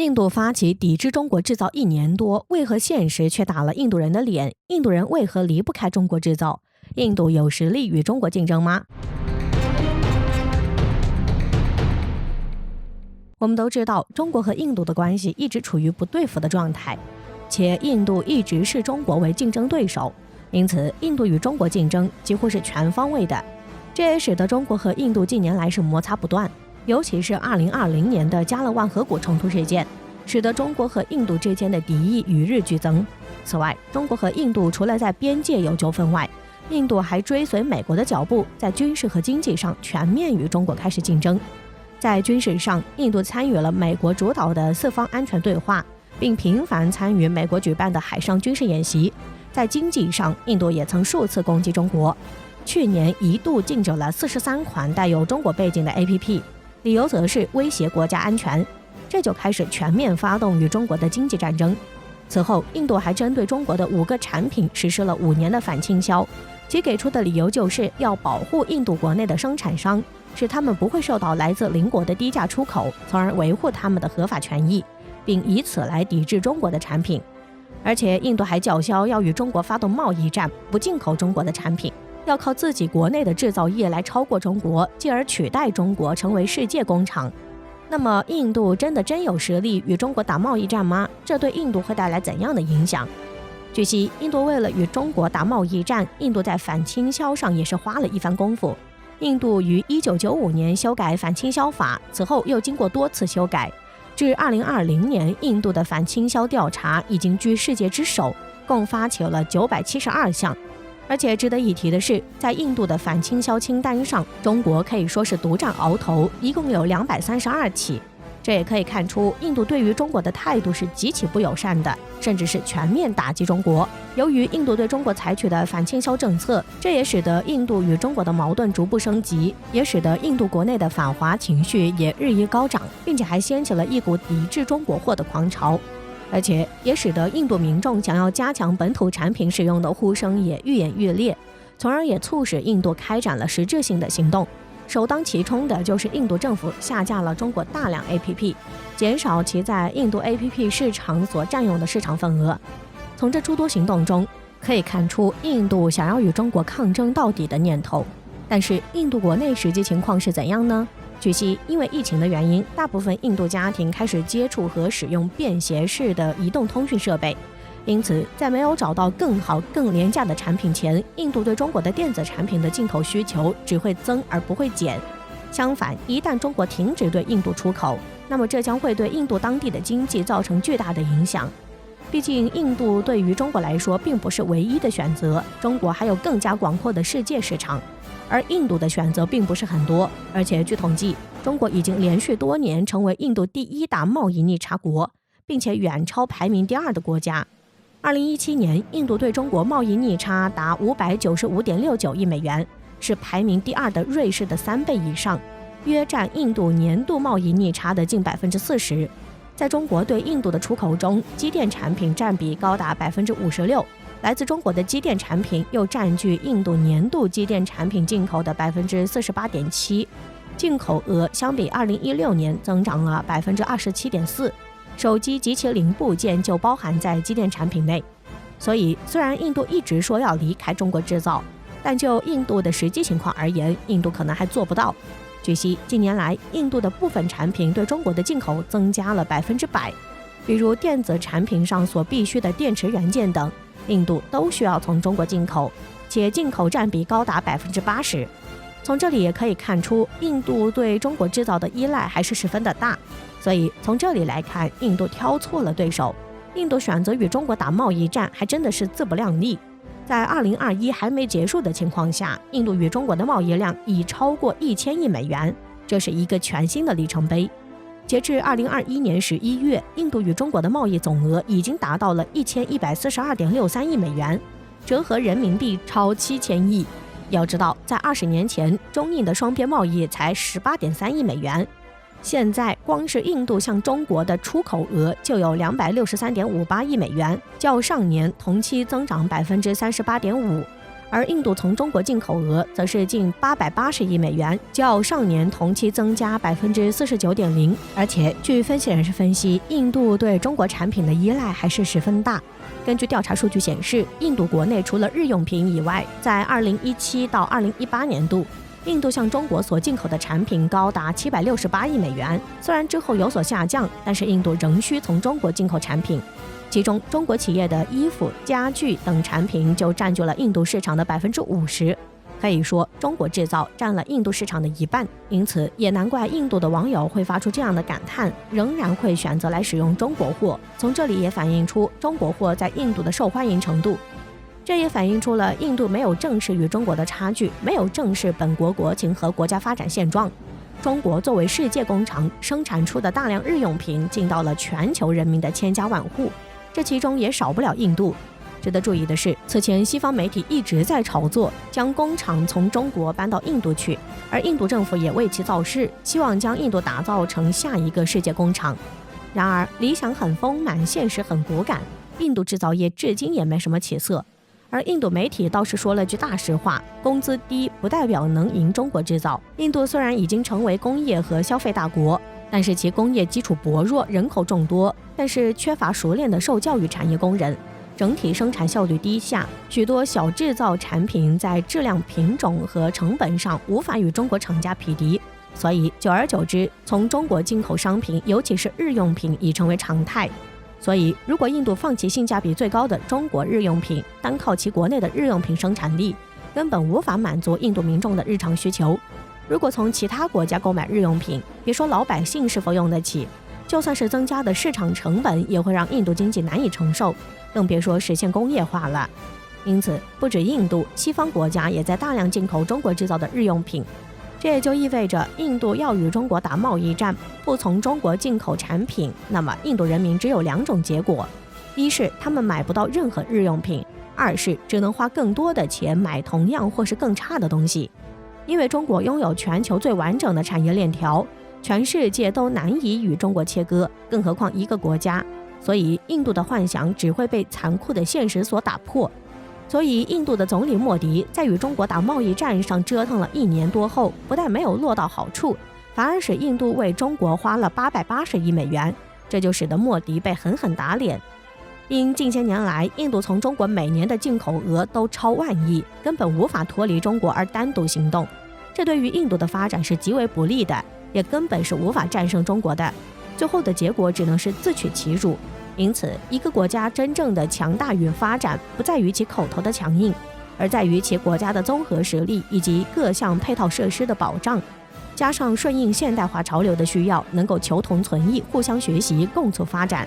印度发起抵制中国制造1年多，为何现实却打了印度人的脸？印度人为何离不开中国制造？印度有实力与中国竞争吗？我们都知道，中国和印度的关系一直处于不对付的状态，且印度一直视中国为竞争对手，因此印度与中国竞争几乎是全方位的。这也使得中国和印度近年来是摩擦不断，尤其是2020年的加勒万河谷冲突事件，使得中国和印度之间的敌意与日俱增。此外，中国和印度除了在边界有纠纷外，印度还追随美国的脚步，在军事和经济上全面与中国开始竞争。在军事上，印度参与了美国主导的4方安全对话，并频繁参与美国举办的海上军事演习。在经济上，印度也曾数次攻击中国，去年一度禁止了43款带有中国背景的 APP， 理由则是威胁国家安全，这就开始全面发动与中国的经济战争。此后，印度还针对中国的5个产品实施了5年的反倾销，其给出的理由就是要保护印度国内的生产商，使他们不会受到来自邻国的低价出口，从而维护他们的合法权益，并以此来抵制中国的产品。而且印度还叫嚣要与中国发动贸易战，不进口中国的产品，要靠自己国内的制造业来超过中国，进而取代中国成为世界工厂。那么印度真有实力与中国打贸易战吗？这对印度会带来怎样的影响？据悉，印度为了与中国打贸易战，印度在反倾销上也是花了一番功夫。印度于1995年修改反倾销法，此后又经过多次修改，至2020年，印度的反倾销调查已经居世界之首，共发起了972项。而且值得一提的是，在印度的反倾销清单上，中国可以说是独占鳌头，一共有232起。这也可以看出，印度对于中国的态度是极其不友善的，甚至是全面打击中国。由于印度对中国采取的反倾销政策，这也使得印度与中国的矛盾逐步升级，也使得印度国内的反华情绪也日益高涨，并且还掀起了一股抵制中国货的狂潮。而且也使得印度民众想要加强本土产品使用的呼声也愈演愈烈，从而也促使印度开展了实质性的行动。首当其冲的就是印度政府下架了中国大量 APP， 减少其在印度 APP 市场所占用的市场份额。从这诸多行动中可以看出印度想要与中国抗争到底的念头。但是印度国内实际情况是怎样呢？据悉，因为疫情的原因，大部分印度家庭开始接触和使用便携式的移动通讯设备，因此在没有找到更好更廉价的产品前，印度对中国的电子产品的进口需求只会增而不会减。相反，一旦中国停止对印度出口，那么这将会对印度当地的经济造成巨大的影响。毕竟印度对于中国来说并不是唯一的选择，中国还有更加广阔的世界市场，而印度的选择并不是很多。而且据统计，中国已经连续多年成为印度第1大贸易逆差国，并且远超排名第2的国家。2017年，印度对中国贸易逆差达595.69亿美元，是排名第2的瑞士的3倍以上，约占印度年度贸易逆差的近40%。在中国对印度的出口中，机电产品占比高达56%，来自中国的机电产品又占据印度年度机电产品进口的48.7%，进口额相比2016年增长了27.4%。手机及其零部件就包含在机电产品内。所以，虽然印度一直说要离开中国制造，但就印度的实际情况而言，印度可能还做不到。据悉，近年来，印度的部分产品对中国的进口增加了100%，比如电子产品上所必需的电池元件等，印度都需要从中国进口，且进口占比高达80%。从这里也可以看出，印度对中国制造的依赖还是十分的大。所以从这里来看，印度挑错了对手，印度选择与中国打贸易战还真的是自不量力。在2021还没结束的情况下，印度与中国的贸易量已超过1000亿美元，这是一个全新的里程碑。截至2021年11月，印度与中国的贸易总额已经达到了1142.63亿美元，折合人民币超7000亿。要知道，在20年前，中印的双边贸易才18.3亿美元。现在光是印度向中国的出口额就有263.58亿美元，较上年同期增长38.5%。而印度从中国进口额则是近880亿美元，较上年同期增加49.0%。而且，据分析人士分析，印度对中国产品的依赖还是十分大。根据调查数据显示，印度国内除了日用品以外，在2017到2018年度，印度向中国所进口的产品高达768亿美元。虽然之后有所下降，但是印度仍需从中国进口产品。其中，中国企业的衣服、家具等产品就占据了印度市场的50%，可以说中国制造占了印度市场的一半。因此，也难怪印度的网友会发出这样的感叹，仍然会选择来使用中国货。从这里也反映出中国货在印度的受欢迎程度。这也反映出了印度没有正视与中国的差距，没有正视本国国情和国家发展现状。中国作为世界工厂，生产出的大量日用品进到了全球人民的千家万户。这其中也少不了印度。值得注意的是，此前西方媒体一直在炒作将工厂从中国搬到印度去，而印度政府也为其造势，希望将印度打造成下一个世界工厂。然而，理想很丰满，现实很骨感，印度制造业至今也没什么起色。而印度媒体倒是说了句大实话，工资低不代表能赢中国制造。印度虽然已经成为工业和消费大国，但是其工业基础薄弱，人口众多，但是缺乏熟练的受教育产业工人，整体生产效率低下，许多小制造产品在质量、品种和成本上无法与中国厂家匹敌，所以久而久之，从中国进口商品，尤其是日用品已成为常态。所以，如果印度放弃性价比最高的中国日用品，单靠其国内的日用品生产力，根本无法满足印度民众的日常需求。如果从其他国家购买日用品，别说老百姓是否用得起，就算是增加的市场成本，也会让印度经济难以承受，更别说实现工业化了。因此，不止印度，西方国家也在大量进口中国制造的日用品。这也就意味着，印度要与中国打贸易战，不从中国进口产品，那么印度人民只有2种结果：一是他们买不到任何日用品，二是只能花更多的钱买同样或是更差的东西。因为中国拥有全球最完整的产业链条，全世界都难以与中国切割，更何况一个国家。所以，印度的幻想只会被残酷的现实所打破。所以，印度的总理莫迪在与中国打贸易战上折腾了1年多后，不但没有落到好处，反而使印度为中国花了880亿美元，这就使得莫迪被狠狠打脸。因近些年来，印度从中国每年的进口额都超万亿，根本无法脱离中国而单独行动，这对于印度的发展是极为不利的，也根本是无法战胜中国的。最后的结果只能是自取其辱。因此，一个国家真正的强大与发展，不在于其口头的强硬，而在于其国家的综合实力以及各项配套设施的保障，加上顺应现代化潮流的需要，能够求同存异，互相学习，共促发展。